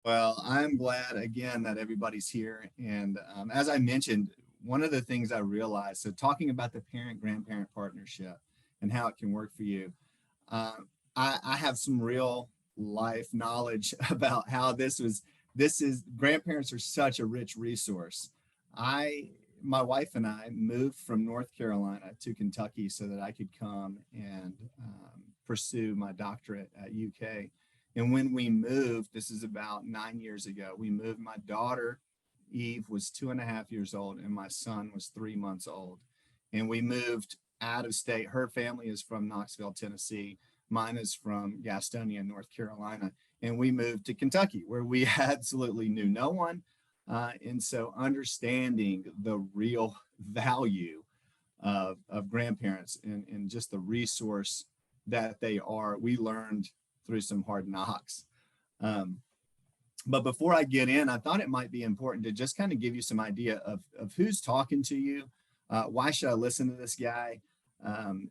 Well, I'm glad again that everybody's here. And as I mentioned, one of the things I realized, so talking about the parent-grandparent partnership and how it can work for you, uh, I have some real life knowledge about how this is, grandparents are such a rich resource. I, my wife and I moved from North Carolina to Kentucky so that I could come and pursue my doctorate at UK. And when we moved, this is about 9 years ago, we moved. My daughter, Eve, was 2.5 years old, and my son was 3 months old. And we moved out of state. Her family is from Knoxville, Tennessee. Mine is from Gastonia, North Carolina. And we moved to Kentucky, where we absolutely knew no one. And so understanding the real value of grandparents and just the resource that they are, we learned through some hard knocks. Um, but before I get in, I thought it might be important to just kind of give you some idea of who's talking to you. Why should I listen to this guy?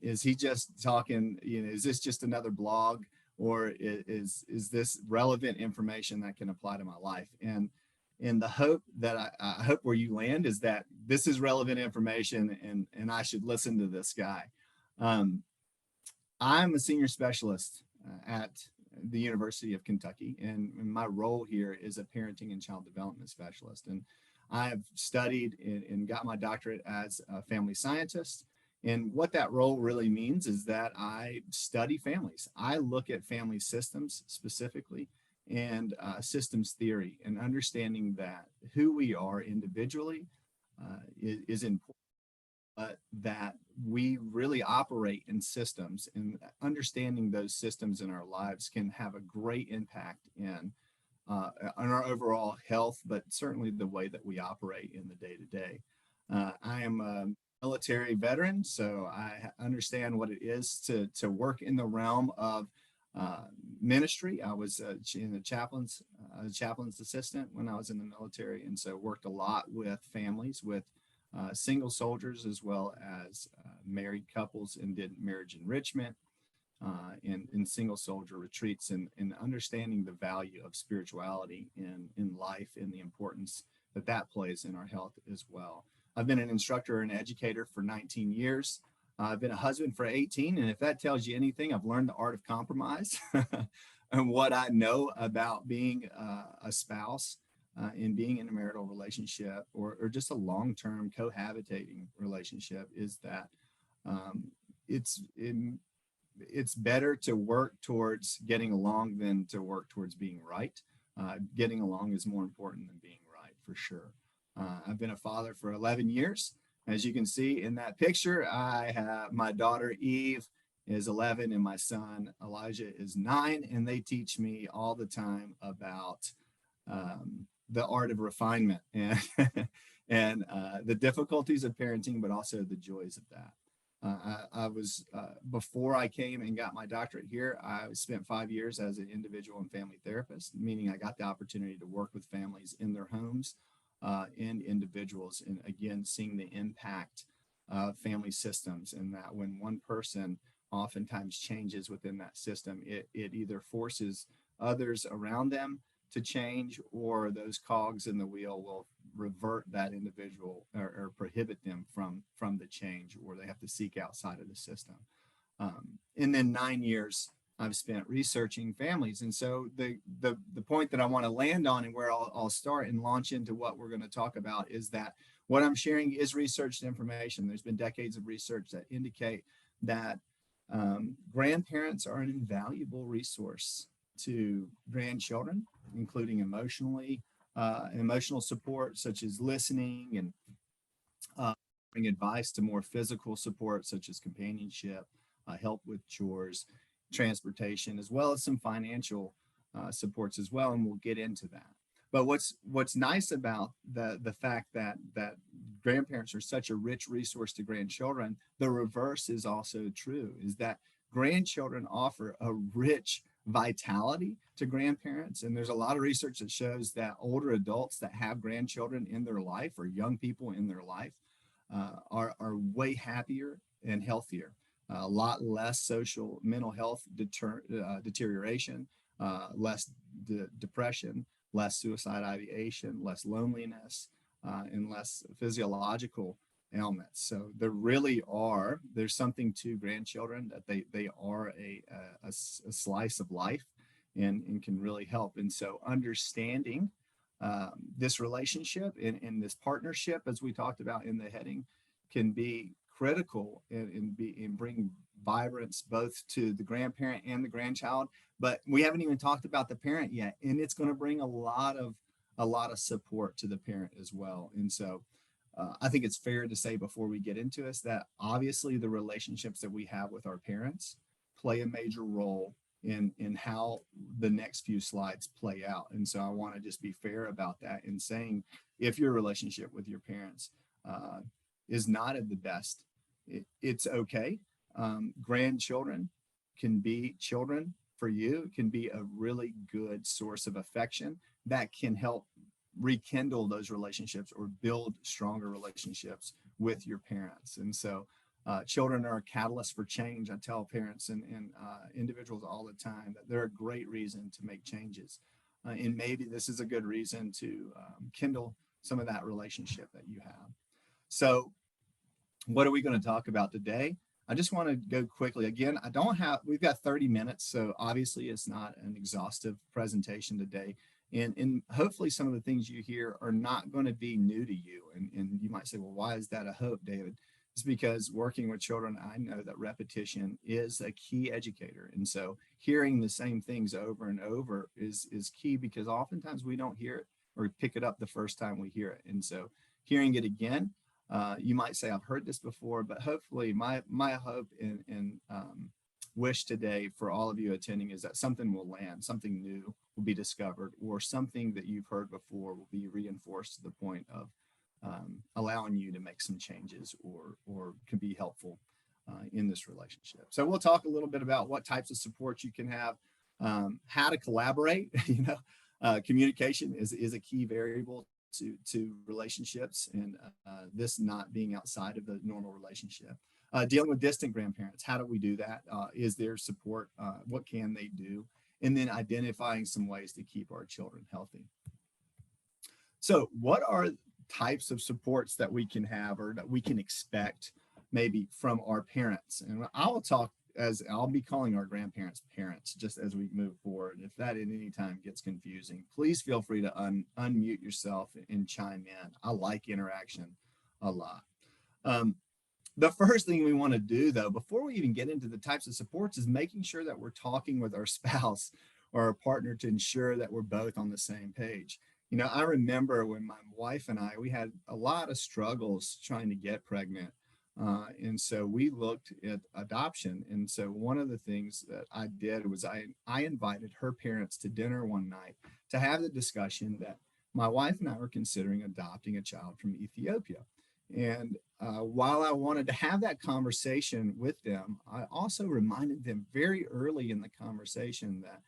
Is he just talking, is this just another blog, or is this relevant information that can apply to my life? And the hope that I hope where you land is that this is relevant information and I should listen to this guy. Um, I'm a senior specialist at the University of Kentucky, and my role here is a parenting and child development specialist. And I've studied and got my doctorate as a family scientist. And what that role really means is that I study families. I look at family systems specifically and systems theory, and understanding that who we are individually is important, that we really operate in systems, and understanding those systems in our lives can have a great impact on our overall health, but certainly the way that we operate in the day to day. I am a military veteran, so I understand what it is to work in the realm of ministry. I was in the chaplain's assistant when I was in the military, and so worked a lot with families, with single soldiers as well as married couples, and did marriage enrichment in single soldier retreats, and understanding the value of spirituality in life and the importance that that plays in our health as well. I've been an instructor and educator for 19 years. I've been a husband for 18, and if that tells you anything, I've learned the art of compromise and what I know about being a spouse in being in a marital relationship, or just a long-term cohabitating relationship, is that um, it's it's better to work towards getting along than to work towards being right. Getting along is more important than being right, for sure. I've been a father for 11 years. As you can see in that picture, I have my daughter Eve is 11 and my son Elijah is 9, and they teach me all the time about the art of refinement and and the difficulties of parenting, but also the joys of that. I was before I came and got my doctorate here, I spent 5 years as an individual and family therapist, meaning I got the opportunity to work with families in their homes and individuals, and again, seeing the impact of family systems, and that when one person oftentimes changes within that system, it either forces others around them to change, or those cogs in the wheel will revert that individual, or prohibit them from the change, or they have to seek outside of the system. And then 9 years I've spent researching families. And so the point that I want to land on, and where I'll start and launch into what we're going to talk about, is that what I'm sharing is researched information. There's been decades of research that indicate that grandparents are an invaluable resource to grandchildren, including emotional support, such as listening, and bring advice, to more physical support, such as companionship, help with chores, transportation, as well as some financial supports as well, and we'll get into that. But what's nice about the fact that grandparents are such a rich resource to grandchildren, the reverse is also true, is that grandchildren offer a rich vitality to grandparents. And there's a lot of research that shows that older adults that have grandchildren in their life, or young people in their life, are way happier and healthier. A lot less mental health deterioration, less depression, less suicide ideation, less loneliness, and less physiological ailments. So there's something to grandchildren that they are a slice of life and can really help. And so understanding this relationship and this partnership, as we talked about in the heading, can be critical and bring vibrance both to the grandparent and the grandchild. But we haven't even talked about the parent yet, and it's going to bring a lot of support to the parent as well. And so I think it's fair to say before we get into this that obviously the relationships that we have with our parents play a major role in how the next few slides play out. And so I want to just be fair about that in saying if your relationship with your parents is not at the best, it's okay. Grandchildren can be children for you, can be a really good source of affection that can help rekindle those relationships or build stronger relationships with your parents. And so children are a catalyst for change. I tell parents and individuals all the time that they're a great reason to make changes. And maybe this is a good reason to kindle some of that relationship that you have. So what are we going to talk about today? I just want to go quickly. Again, we've got 30 minutes, so obviously it's not an exhaustive presentation today. And hopefully some of the things you hear are not going to be new to you. And you might say, well, why is that a hope, David? It's because working with children, I know that repetition is a key educator. And so hearing the same things over and over is key, because oftentimes we don't hear it or pick it up the first time we hear it. And so hearing it again, you might say, I've heard this before, but hopefully my hope and wish today for all of you attending is that something will land, something new will be discovered, or something that you've heard before will be reinforced to the point of allowing you to make some changes or can be helpful in this relationship. So we'll talk a little bit about what types of support you can have, how to collaborate. Communication is a key variable to relationships, and this not being outside of the normal relationship. Dealing with distant grandparents, how do we do that? Is there support? What can they do? And then identifying some ways to keep our children healthy. So what are types of supports that we can have or that we can expect maybe from our parents? And I'll be calling our grandparents parents just as we move forward. If that at any time gets confusing, please feel free to unmute yourself and chime in. I like interaction a lot. The first thing we want to do, though, before we even get into the types of supports, is making sure that we're talking with our spouse or our partner to ensure that we're both on the same page. I remember when my wife and we had a lot of struggles trying to get pregnant. And so we looked at adoption. And so one of the things that I did was I invited her parents to dinner one night to have the discussion that my wife and I were considering adopting a child from Ethiopia. And while I wanted to have that conversation with them, I also reminded them very early in the conversation that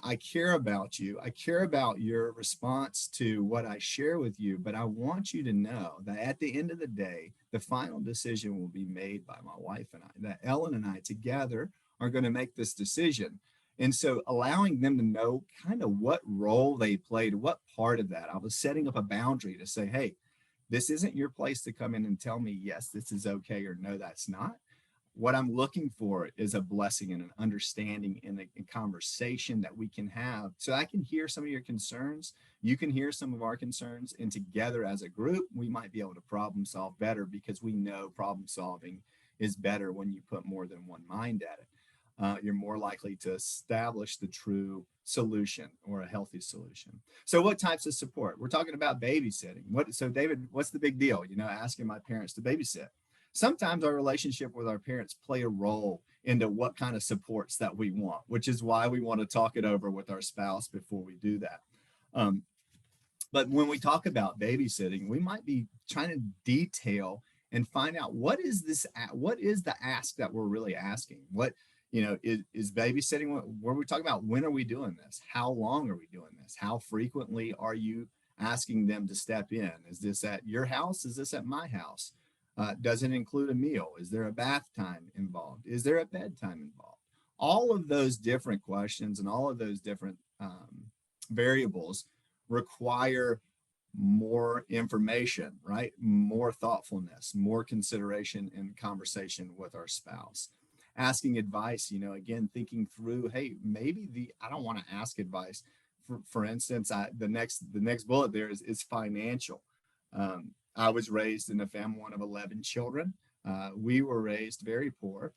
I care about you. I care about your response to what I share with you, but I want you to know that at the end of the day, the final decision will be made by my wife and I, that Ellen and I together are going to make this decision. And so allowing them to know kind of what role they played, what part of that. I was setting up a boundary to say, hey, this isn't your place to come in and tell me, yes, this is okay, or no, that's not. What I'm looking for is a blessing and an understanding and a conversation that we can have so I can hear some of your concerns. You can hear some of our concerns, and together as a group, we might be able to problem solve better, because we know problem solving is better when you put more than one mind at it. You're more likely to establish the true solution or a healthy solution. So what types of support? We're talking about babysitting. So David, what's the big deal? Asking my parents to babysit. Sometimes our relationship with our parents play a role into what kind of supports that we want, which is why we want to talk it over with our spouse before we do that. But when we talk about babysitting, we might be trying to detail and find out what is the ask that we're really asking. What is babysitting? What are we talking about? When are we doing this? How long are we doing this? How frequently are you asking them to step in? Is this at your house? Is this at my house? Does it include a meal? Is there a bath time involved? Is there a bedtime involved? All of those different questions and all of those different variables require more information, right? More thoughtfulness, more consideration and conversation with our spouse. Asking advice, again, thinking through, hey, maybe I don't want to ask advice. For instance, the next bullet there is financial. I was raised in a family one of 11 children. We were raised very poor.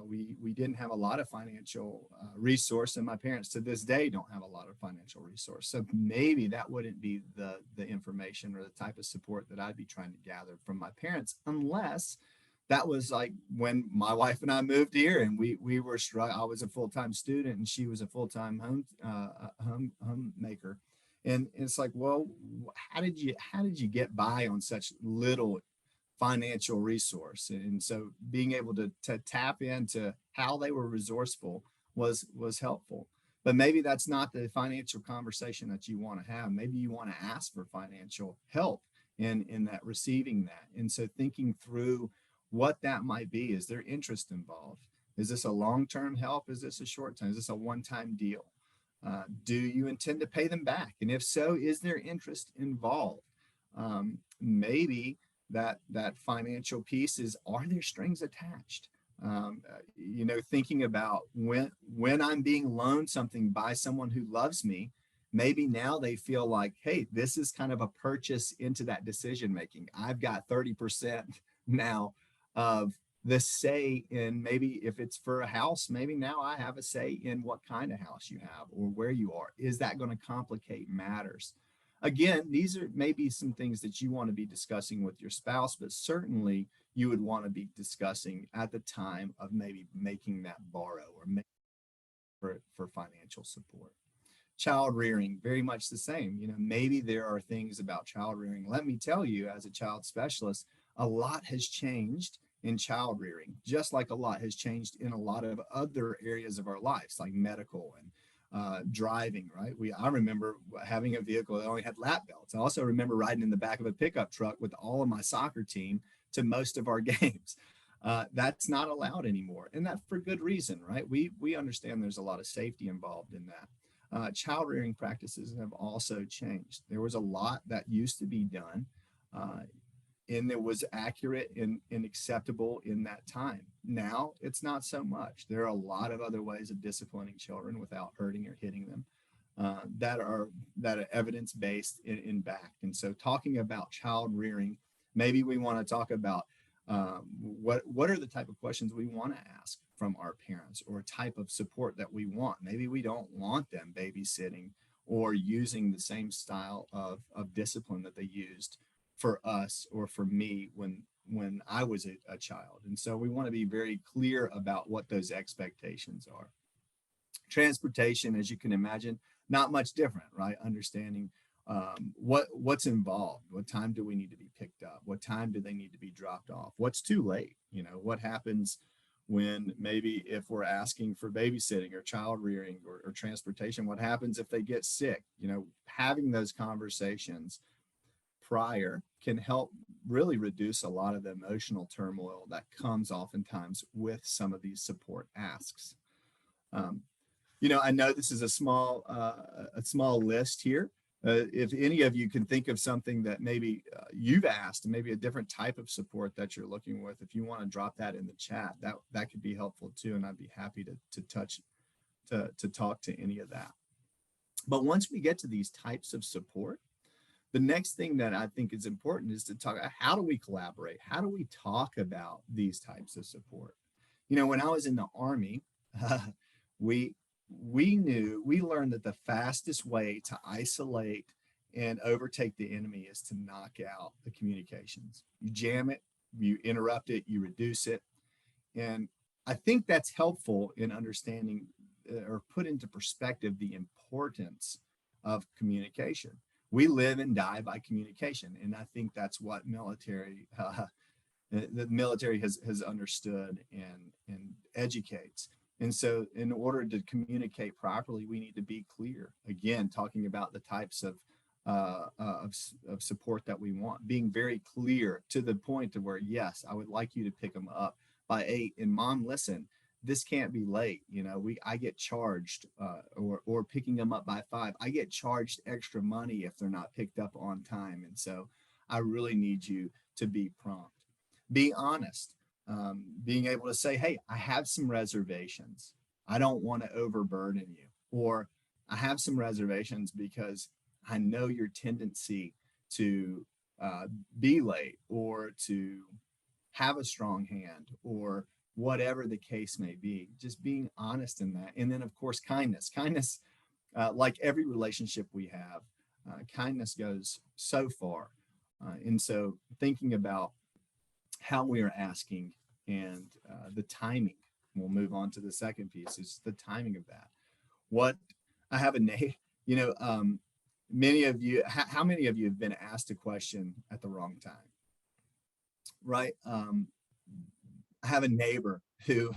We didn't have a lot of financial resource, and my parents to this day don't have a lot of financial resource. So maybe that wouldn't be the information or the type of support that I'd be trying to gather from my parents, unless that was like when my wife and I moved here, and we were I was a full-time student, and she was a full-time homemaker, and it's like, well, how did you get by on such little financial resource? And so being able to tap into how they were resourceful was helpful. But maybe that's not the financial conversation that you want to have. Maybe you want to ask for financial help in that, receiving that. And so thinking through what that might be. Is there interest involved? Is this a long-term help? Is this a short-term? Is this a one-time deal? Do you intend to pay them back? And if so, is there interest involved? Maybe that financial piece is, are there strings attached? Thinking about when I'm being loaned something by someone who loves me, maybe now they feel like, hey, this is kind of a purchase into that decision making. I've got 30% now of the say in, maybe if it's for a house, maybe now I have a say in what kind of house you have or where you are. Is that going to complicate matters? Again, these are maybe some things that you want to be discussing with your spouse, but certainly you would want to be discussing at the time of maybe making that borrow or for financial support. Child rearing, very much the same. Maybe there are things about child rearing. Let me tell you, as a child specialist, a lot has changed in child rearing, just like a lot has changed in a lot of other areas of our lives, like medical and driving, right? I remember having a vehicle that only had lap belts. I also remember riding in the back of a pickup truck with all of my soccer team to most of our games. That's not allowed anymore, and that for good reason, right? We understand there's a lot of safety involved in that. Child rearing practices have also changed. There was a lot that used to be done, and it was accurate and acceptable in that time. Now it's not so much. There are a lot of other ways of disciplining children without hurting or hitting them, that are evidence-based and backed. And so talking about child rearing, maybe we want to talk about what are the type of questions we want to ask from our parents, or type of support that we want. Maybe we don't want them babysitting or using the same style of discipline that they used for us or for me when I was a child. And so we want to be very clear about what those expectations are. Transportation, as you can imagine, not much different, right? Understanding what's involved. What time do we need to be picked up? What time do they need to be dropped off? What's too late? What happens when maybe if we're asking for babysitting or child rearing or transportation? What happens if they get sick? Having those conversations prior can help really reduce a lot of the emotional turmoil that comes oftentimes with some of these support asks. I know this is a small list here. If any of you can think of something that maybe you've asked, maybe a different type of support that you're looking with, if you want to drop that in the chat, that could be helpful too, and I'd be happy to talk to any of that. But once we get to these types of support, the next thing that I think is important is to talk about, how do we collaborate? How do we talk about these types of support? When I was in the Army, we learned that the fastest way to isolate and overtake the enemy is to knock out the communications. You jam it, you interrupt it, you reduce it. And I think that's helpful in understanding or put into perspective the importance of communication. We live and die by communication. And I think that's what the military has understood and educates. And so in order to communicate properly, we need to be clear. Again, talking about the types of support that we want, being very clear to the point to where, yes, I would like you to pick them up by 8. And mom, listen, this can't be late. I get charged, or picking them up by 5, I get charged extra money if they're not picked up on time. And so I really need you to be prompt. Be honest. Being able to say, hey, I have some reservations. I don't want to overburden you. Or I have some reservations because I know your tendency to be late, or to have a strong hand, or whatever the case may be. Just being honest in that. And then, of course, kindness. Kindness, like every relationship we have, kindness goes so far. And so thinking about how we are asking, and the timing. We'll move on to the second piece, is the timing of that. What I have a name, you know, many of you, how many of you have been asked a question at the wrong time, right? I have a neighbor who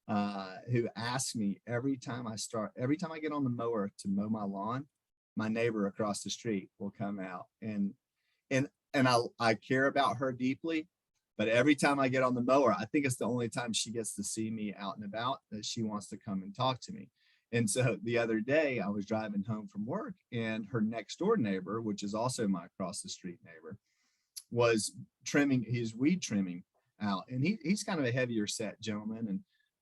asks me every time I get on the mower to mow my lawn, my neighbor across the street will come out, and I care about her deeply. But every time I get on the mower, I think it's the only time she gets to see me out and about, that she wants to come and talk to me. And so the other day I was driving home from work, and her next door neighbor, which is also my across the street neighbor, was trimming his weed trimming out. And he's kind of a heavier set gentleman. And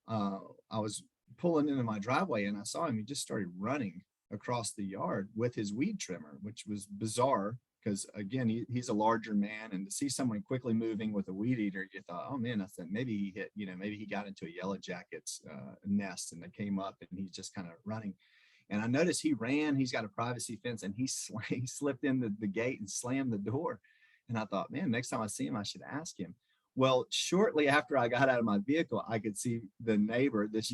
I was pulling into my driveway, and I saw him. He just started running across the yard with his weed trimmer, which was bizarre because, again, he's a larger man, and to see someone quickly moving with a weed eater, you thought, oh man, I thought maybe he hit, maybe he got into a yellow jacket's nest, and they came up, and he's just kind of running. And I noticed he ran. He's got a privacy fence, and he slipped in the gate and slammed the door. And I thought, man, next time I see him, I should ask him. Well, shortly after I got out of my vehicle, I could see the neighbor, this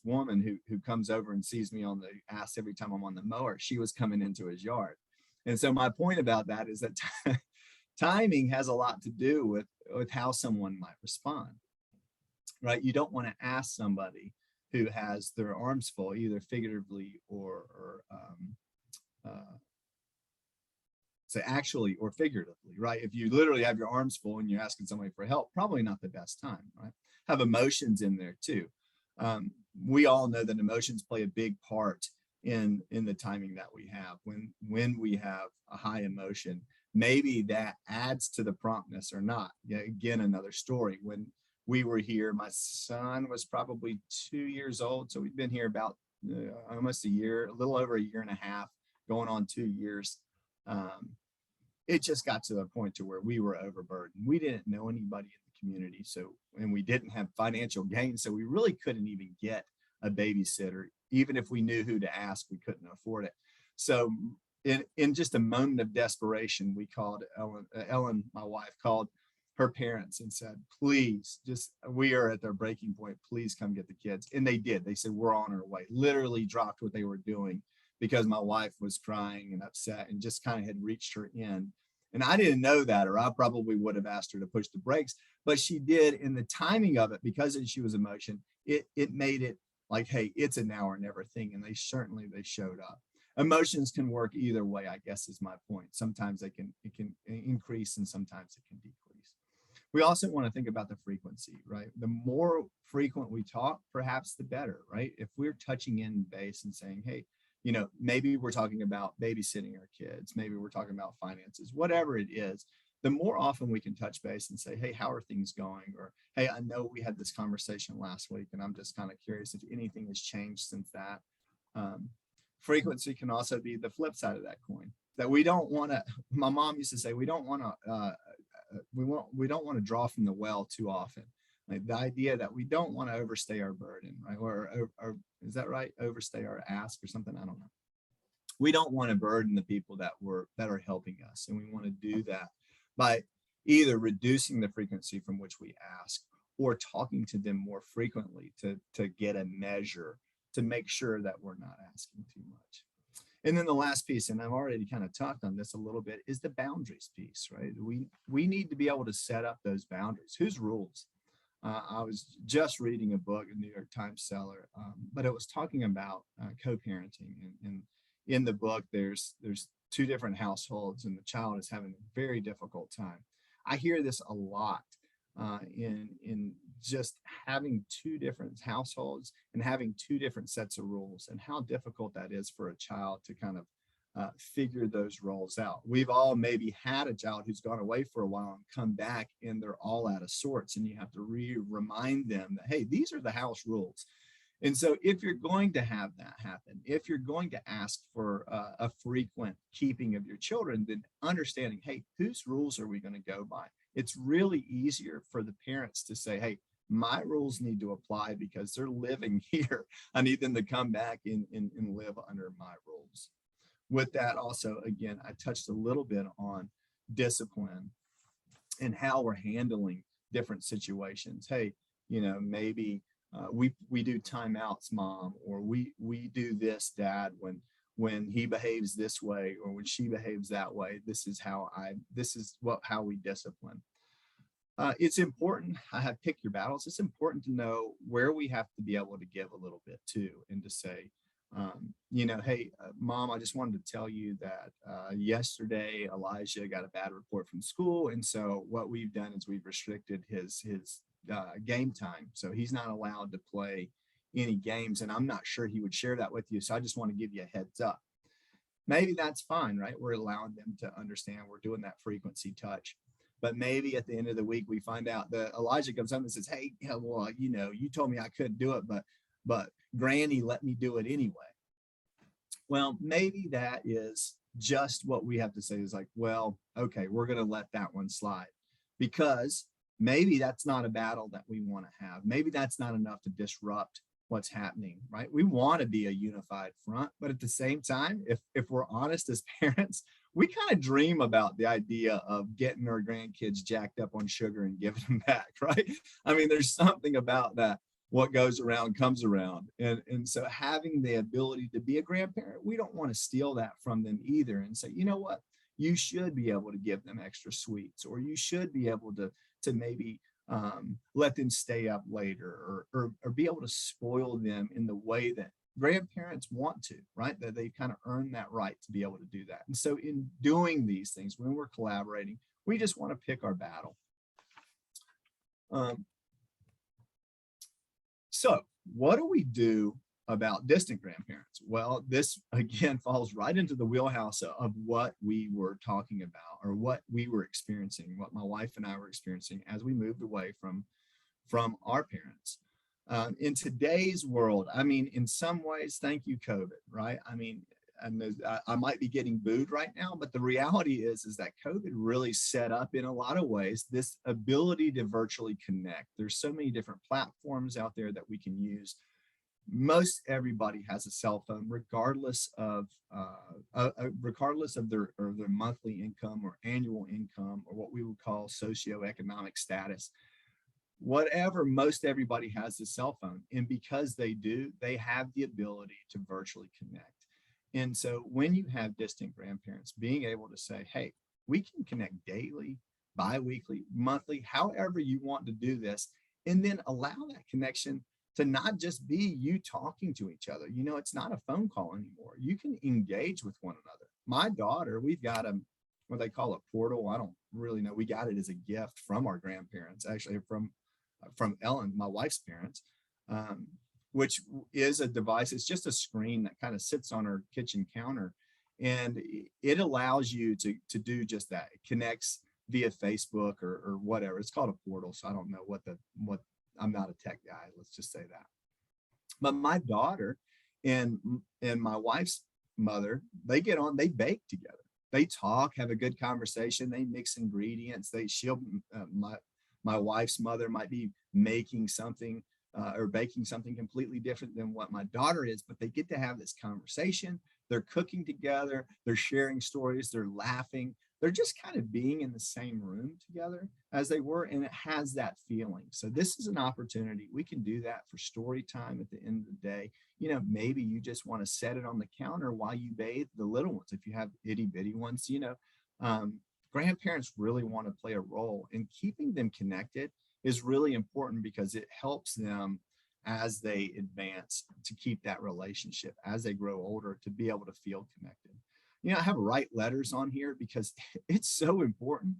woman who comes over and sees me on the ass every time I'm on the mower. She was coming into his yard. And so my point about that is that timing has a lot to do with how someone might respond, right? You don't want to ask somebody who has their arms full, either figuratively or say actually or figuratively, right? If you literally have your arms full and you're asking somebody for help, probably not the best time, right? Have emotions in there too. We all know that emotions play a big part in the timing that we have. When we have a high emotion, maybe that adds to the promptness or not. Yeah, again, another story. When we were here, my son was probably 2 years old, so we've been here about almost a year, a little over a year and a half, going on 2 years. It just got to the point to where we were overburdened. We didn't know anybody in the community, and we didn't have financial gain, so we really couldn't even get a babysitter. Even if we knew who to ask, we couldn't afford it. So in just a moment of desperation, we called Ellen, my wife, called her parents and said, please, we are at their breaking point. Please come get the kids. And they did. They said, we're on our way. Literally dropped what they were doing because my wife was crying and upset and just kind of had reached her end. And I didn't know that, or I probably would have asked her to push the brakes, but she did. In the timing of it, because she was emotion, it made it like, hey, it's a now or never thing. And they showed up. Emotions can work either way, I guess, is my point. Sometimes it can increase, and sometimes it can decrease. We also want to think about the frequency, right? The more frequent we talk, perhaps the better, right? If we're touching in base and saying, hey, maybe we're talking about babysitting our kids, maybe we're talking about finances, whatever it is, the more often we can touch base and say, hey, how are things going? Or, hey, I know we had this conversation last week, and I'm just kind of curious if anything has changed since that. Frequency can also be the flip side of that coin, that we don't want to, my mom used to say, we don't want to draw from the well too often. Like the idea that we don't want to overstay our burden, right? Or is that right? Overstay our ask or something? I don't know. We don't want to burden the people that are helping us. And we want to do that by either reducing the frequency from which we ask, or talking to them more frequently to get a measure to make sure that we're not asking too much. And then the last piece, and I've already kind of talked on this a little bit, is the boundaries piece, right? We need to be able to set up those boundaries. Whose rules? I was just reading a book, a New York Times seller, but it was talking about co-parenting. And in the book, there's two different households, and the child is having a very difficult time. I hear this a lot in just having two different households and having two different sets of rules, and how difficult that is for a child to kind of figure those roles out. We've all maybe had a child who's gone away for a while and come back and they're all out of sorts, and you have to remind them that, hey, these are the house rules. And so if you're going to have that happen, if you're going to ask for a frequent keeping of your children, then understanding, hey, whose rules are we going to go by? It's really easier for the parents to say, hey, my rules need to apply because they're living here. I need them to come back and live under my rules. With that also, again, I touched a little bit on discipline and how we're handling different situations. Hey, maybe we do timeouts, mom, or we do this, dad, when he behaves this way or when she behaves that way. This is how we discipline. It's important. I have pick your battles. It's important to know where we have to be able to give a little bit too, and to say, hey, mom, I just wanted to tell you that yesterday Elijah got a bad report from school, and so what we've done is we've restricted his game time, so he's not allowed to play any games, and I'm not sure he would share that with you, so I just want to give you a heads up. Maybe that's fine, right? We're allowing them to understand we're doing that frequency touch. But maybe at the end of the week we find out that Elijah comes up and says, hey, well, you told me I couldn't do it, but Granny let me do it anyway. Well, maybe that is just what we have to say is like, well, okay, we're going to let that one slide, because maybe that's not a battle that we want to have. Maybe that's not enough to disrupt what's happening, right? We want to be a unified front, but at the same time, if we're honest as parents, we kind of dream about the idea of getting our grandkids jacked up on sugar and giving them back, right? I mean, there's something about that. What goes around comes around. And so having the ability to be a grandparent, we don't want to steal that from them either and say, you know what, you should be able to give them extra sweets, or you should be able to maybe let them stay up later, or be able to spoil them in the way that grandparents want to, right? That they kind of earn that right to be able to do that. And so in doing these things, when we're collaborating, we just want to pick our battle. So what do we do about distant grandparents? Well, this again falls right into the wheelhouse of what we were talking about, or what we were experiencing, what my wife and I were experiencing as we moved away from our parents. In today's world, I mean, in some ways, thank you, COVID, right? I mean, and I might be getting booed right now, but the reality is that COVID really set up in a lot of ways this ability to virtually connect. There's so many different platforms out there that we can use. Most everybody has a cell phone, regardless of their monthly income or annual income, or what we would call socioeconomic status. Whatever, most everybody has a cell phone, and because they do, they have the ability to virtually connect. And so when you have distant grandparents, being able to say, hey, we can connect daily, bi-weekly, monthly, however you want to do this, and then allow that connection to not just be you talking to each other. It's not a phone call anymore. You can engage with one another. My daughter, we've got what they call a portal. I don't really know. We got it as a gift from our grandparents, actually from Ellen, my wife's parents, which is a device. It's just a screen that kind of sits on her kitchen counter, and it allows you to do just that. It connects via Facebook or whatever. It's called a portal, so I don't know what I'm not a tech guy, let's just say that. But my daughter and my wife's mother, they get on, they bake together. They talk, have a good conversation. They mix ingredients. My wife's mother might be making something or baking something completely different than what my daughter is, but they get to have this conversation. They're cooking together. They're sharing stories. They're laughing. They're just kind of being in the same room together as they were, and it has that feeling. So this is an opportunity. We can do that for story time at the end of the day. Maybe you just want to set it on the counter while you bathe the little ones. If you have itty bitty ones, grandparents really want to play a role, and keeping them connected is really important because it helps them as they advance to keep that relationship, as they grow older, to be able to feel connected. I have write letters on here because it's so important.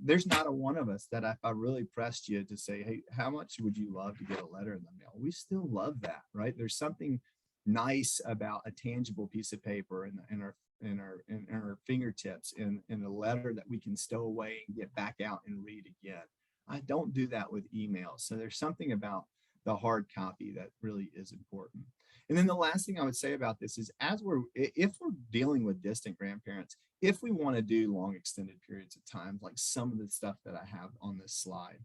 There's not a one of us that if I really pressed you to say, hey, how much would you love to get a letter in the mail? We still love that, right? There's something nice about a tangible piece of paper in our fingertips in a letter that we can stow away and get back out and read again. I don't do that with emails. So there's something about the hard copy that really is important. And then the last thing I would say about this is if we're dealing with distant grandparents, if we want to do long extended periods of time, like some of the stuff that I have on this slide,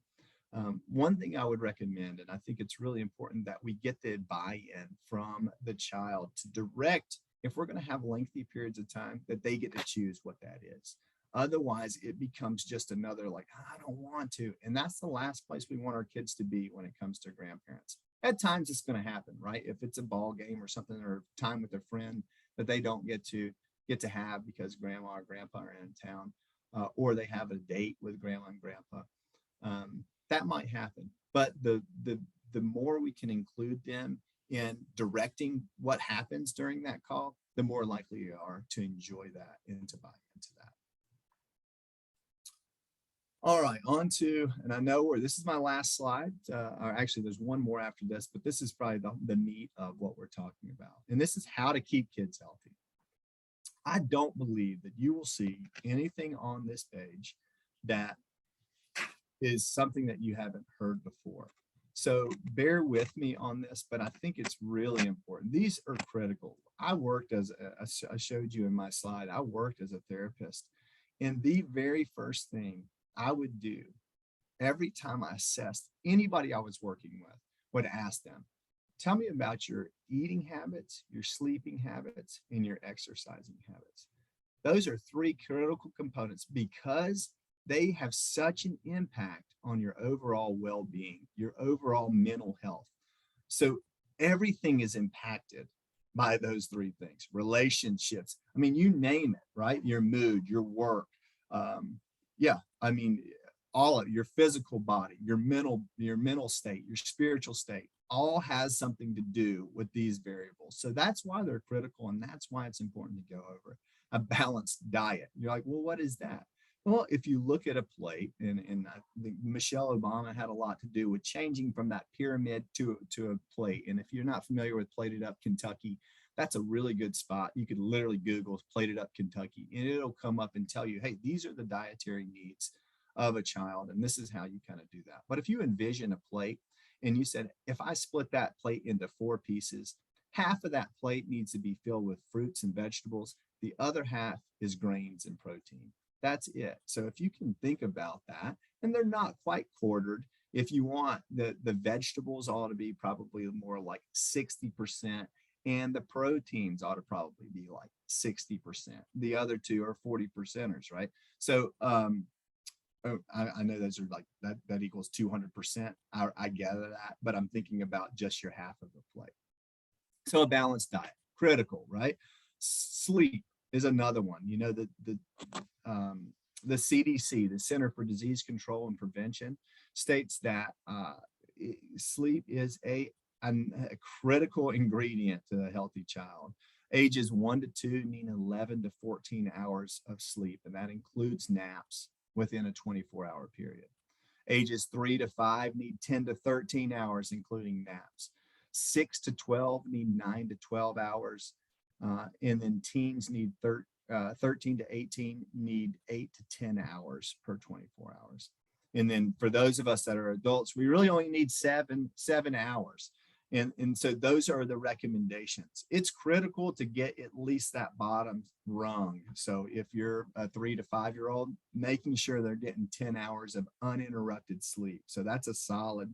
one thing I would recommend, and I think it's really important that we get the buy-in from the child to direct, if we're going to have lengthy periods of time, that they get to choose what that is. Otherwise, it becomes just another like, I don't want to. And that's the last place we want our kids to be when it comes to grandparents. At times it's going to happen, right? If it's a ball game or something, or time with a friend that they don't get to have because grandma or grandpa are in town, or they have a date with grandma and grandpa, that might happen. But the more we can include them in directing what happens during that call, the more likely you are to enjoy that and to buy into that. All right, on to, and I know this is my last slide, or actually there's one more after this, but this is probably the meat of what we're talking about. And this is how to keep kids healthy. I don't believe that you will see anything on this page that is something that you haven't heard before. So bear with me on this, but I think it's really important. These are critical. I worked I showed you in my slide, I worked as a therapist. And the very first thing I would do every time I assessed anybody I was working with, would ask them, tell me about your eating habits, your sleeping habits, and your exercising habits. Those are three critical components because they have such an impact on your overall well-being, your overall mental health. So everything is impacted by those three things. Relationships, I mean, you name it, right? Your mood, your work, I mean, all of your physical body, your mental state, your spiritual state, all has something to do with these variables. So that's why they're critical, and that's why it's important to go over a balanced diet. You're like, well, what is that? Well, if you look at a plate, and I think Michelle Obama had a lot to do with changing from that pyramid to a plate. And if you're not familiar with Plated Up Kentucky, that's a really good spot. You could literally Google Plated Up Kentucky, and it'll come up and tell you, hey, these are the dietary needs of a child, and this is how you kind of do that. But if you envision a plate and you said, if I split that plate into 4 pieces, half of that plate needs to be filled with fruits and vegetables. The other half is grains and protein. That's it. So if you can think about that, and they're not quite quartered, if you want, the vegetables ought to be probably more like 60%, and the proteins ought to probably be like 60%. The other two are 40%ers, right? So I know those are like that equals 200%. I gather that, but I'm thinking about just your half of the plate. So a balanced diet, critical, right? Sleep is another one. You know, the CDC, the Center for Disease Control and Prevention, states that sleep is a critical ingredient to a healthy child. Ages 1 to 2 need 11 to 14 hours of sleep, and that includes naps within a 24-hour period. Ages 3 to 5 need 10 to 13 hours, including naps. 6 to 12 need 9 to 12 hours. And then teens need 13 to 18 need 8 to 10 hours per 24 hours. And then for those of us that are adults, we really only need seven hours. And so those are the recommendations. It's critical to get at least that bottom rung. So if you're a 3 to 5 year old, making sure they're getting 10 hours of uninterrupted sleep. So that's a solid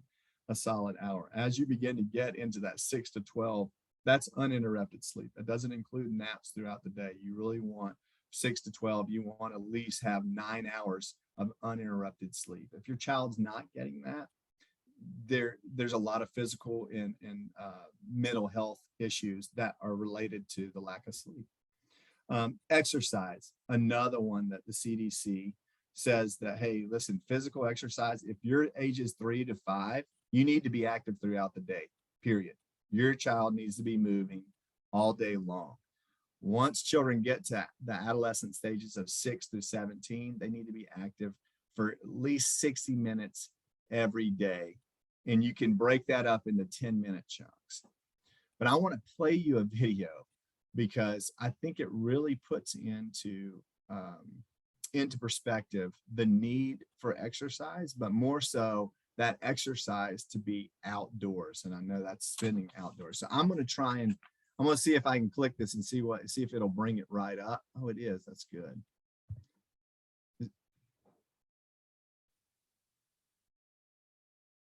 hour. As you begin to get into that 6 to 12, that's uninterrupted sleep. That doesn't include naps throughout the day. You really want 6 to 12. You want to at least have 9 hours of uninterrupted sleep. If your child's not getting that, there's a lot of physical and mental health issues that are related to the lack of sleep. Exercise, another one that the CDC says that, hey, listen, physical exercise, if you're ages 3 to 5, you need to be active throughout the day, period. Your child needs to be moving all day long. Once children get to the adolescent stages of 6 through 17, they need to be active for at least 60 minutes every day. And you can break that up into 10-minute chunks. But I want to play you a video because I think it really puts into perspective the need for exercise, but more so that exercise to be outdoors. And I know that's spending outdoors. So I'm going to see if I can click this and see if it'll bring it right up. Oh, it is. That's good.